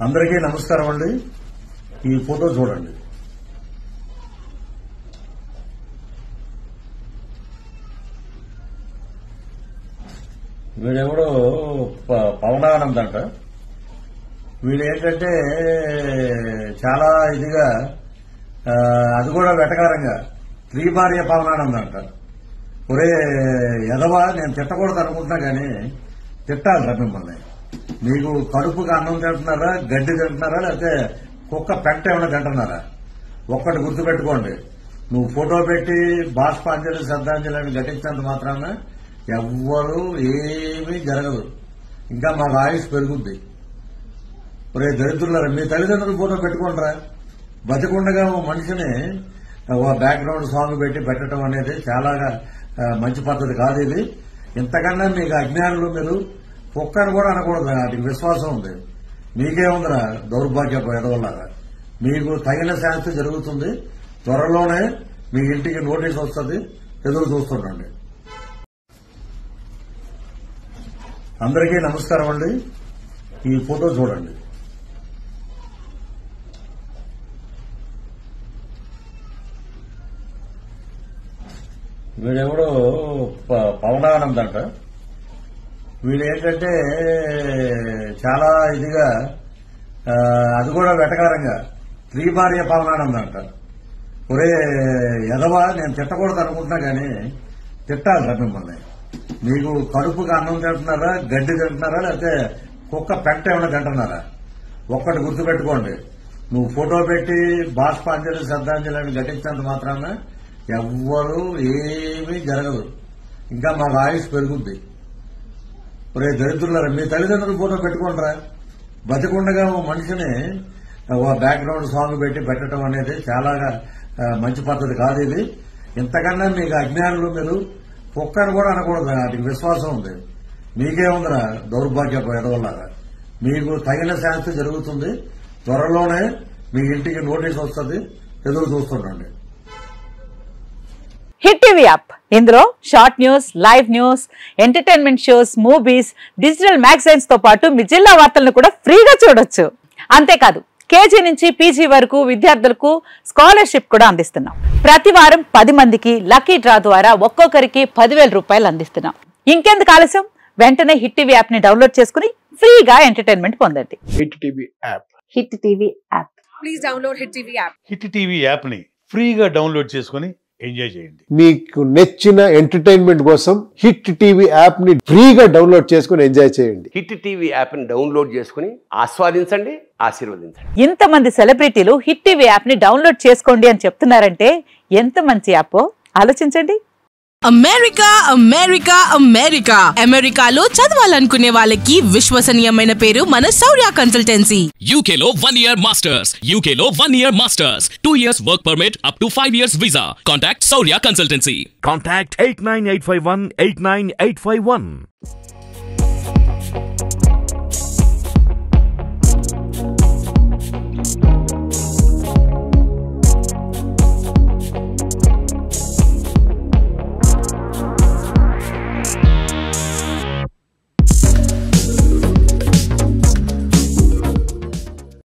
అందరికీ నమస్కారం అండి. ఈ ఫోటో చూడండి. వీడెవడో పవనానంద్ అంట. వీడు ఏంటంటే చాలా ఇదిగా అది కూడా వెటకారంగా త్రిభార్య పవనానంద్ అంట. ఒరే ఎదవా, నేను తిట్టకూడదు అనుకుంటున్నా కానీ తిట్టాలరా మిమ్మల్ని. మీకు కడుపుకి అన్నం తింటున్నారా, గడ్డి తింటున్నారా, లేకపోతే కుక్క పెంట ఏమైనా తింటున్నారా? ఒక్కటి గుర్తుపెట్టుకోండి, నువ్వు ఫోటో పెట్టి బాష్పాంజలి శ్రద్ధాంజలి అని ఘటించినంత మాత్రాన ఎవ్వరూ ఏమీ జరగదు. ఇంకా మాకు ఆయుష్ పెరుగుద్ది. ఒరే దరిద్రులారా, మీ తల్లిదండ్రులు ఫోటో పెట్టుకుంటారా? బతికుండగా ఓ మనిషిని బ్యాక్గ్రౌండ్ సాంగ్ పెట్టి పెట్టడం అనేది చాలా మంచి పద్ధతి కాదు ఇది. ఇంతకన్నా మీకు అజ్ఞానులు, మీరు కుక్కని కూడా అనకూడదు. వాటికి విశ్వాసం ఉంది. మీకేముందిరా దౌర్భాగ్యపు ఎదవల్లాగా. మీకు తగిన శాంతి జరుగుతుంది. త్వరలోనే మీ ఇంటికి నోటీస్ వస్తుంది, ఎదురు చూస్తుండండి. అందరికీ నమస్కారం అండి. ఈ ఫోటో చూడండి. వీడెవడో పవనానంద్ అంట. వీడు ఏంటంటే చాలా ఇదిగా అది కూడా వెటకారంగా త్రిభార్య పవనానంద్ అంట. ఒరే ఎదవా, నేను తిట్టకూడదు అనుకుంటున్నా కానీ తిట్టాలరా మిమ్మల్ని. మీకు కడుపుకి అన్నం తింటున్నారా, గడ్డి తింటున్నారా, లేకపోతే కుక్క పెంట ఏమైనా తింటున్నారా? ఒక్కటి గుర్తుపెట్టుకోండి, నువ్వు ఫోటో పెట్టి బాష్పాంజలి శ్రద్ధాంజలి అని ఘటించినంత మాత్రాన ఎవ్వరూ ఏమీ జరగదు. ఇంకా మాకు ఆయుష్ పెరుగుద్ది. ఒరే దరిద్రులారా, మీ తల్లిదండ్రులు ఫోటో పెట్టుకుంటారా? బతికుండగా ఓ మనిషిని బ్యాక్గ్రౌండ్ సాంగ్ పెట్టి పెట్టడం అనేది చాలా మంచి పద్ధతి కాదు ఇది. ఇంతకన్నా మీకు అజ్ఞానులు, మీరు కుక్కని కూడా అనకూడదు. వాటికి విశ్వాసం ఉంది. మీకేముందిరా దౌర్భాగ్యపు ఎదవల్లాగా. మీకు తగిన శాంతి జరుగుతుంది. త్వరలోనే మీ ఇంటికి నోటీస్ వస్తుంది, ఎదురు చూస్తుండండి. హిట్ టీవీ యాప్, ఇందులో short news, live news, entertainment shows, movies, digital magazines తో పాటు మీ జిల్లా వార్తలను కూడా ఫ్రీగా చూడొచ్చు. అంతేకాదు, కేజీ నుంచి పీజీ వరకు విద్యార్థులకు స్కాలర్షిప్ కూడా అందిస్తున్నాం. ప్రతి వారం 10 మందికి లక్కీ డ్రా ద్వారా ఒక్కొక్కరికి 10,000 రూపాయలు అందిస్తున్నాం. ఇంకెందుకు ఆలస్యం, వెంటనే హిట్ టీవీ యాప్ ని డౌన్లోడ్ చేసుకుని ఫ్రీగా ఎంటర్టైన్మెంట్ పొందండి. Hit TV app. Hit TV app. Please download hit TV app. Hit TV app ని ఫ్రీగా డౌన్లోడ్ చేసుకుని ఎంజాయ్ చేయండి. మీకు నచ్చిన ఎంటర్టైన్మెంట్ కోసం హిట్ టీవీ యాప్ ని ఫ్రీగా డౌన్లోడ్ చేసుకుని ఎంజాయ్ చేయండి. హిట్ టీవీ యాప్ ని డౌన్లోడ్ చేసుకుని ఆస్వాదించండి, ఆశీర్వదించండి. ఇంతమంది సెలబ్రిటీలు హిట్ టీవీ యాప్ ని డౌన్లోడ్ చేసుకోండి అని చెప్తున్నారంటే ఎంత మంచి యాప్ ఆలోచించండి. అమెరికా అమెరికా అమెరికా అమెరికాలో చదవాలనుకునే వాళ్ళకి విశ్వసనీయమైన పేరు మన శౌర్య కన్సల్టెన్సీ. UK లో 1 year masters, UK లో 1 year masters, 2 years work permit up to 5 years visa. Contact Saurya Consultancy. Contact 89851 89851.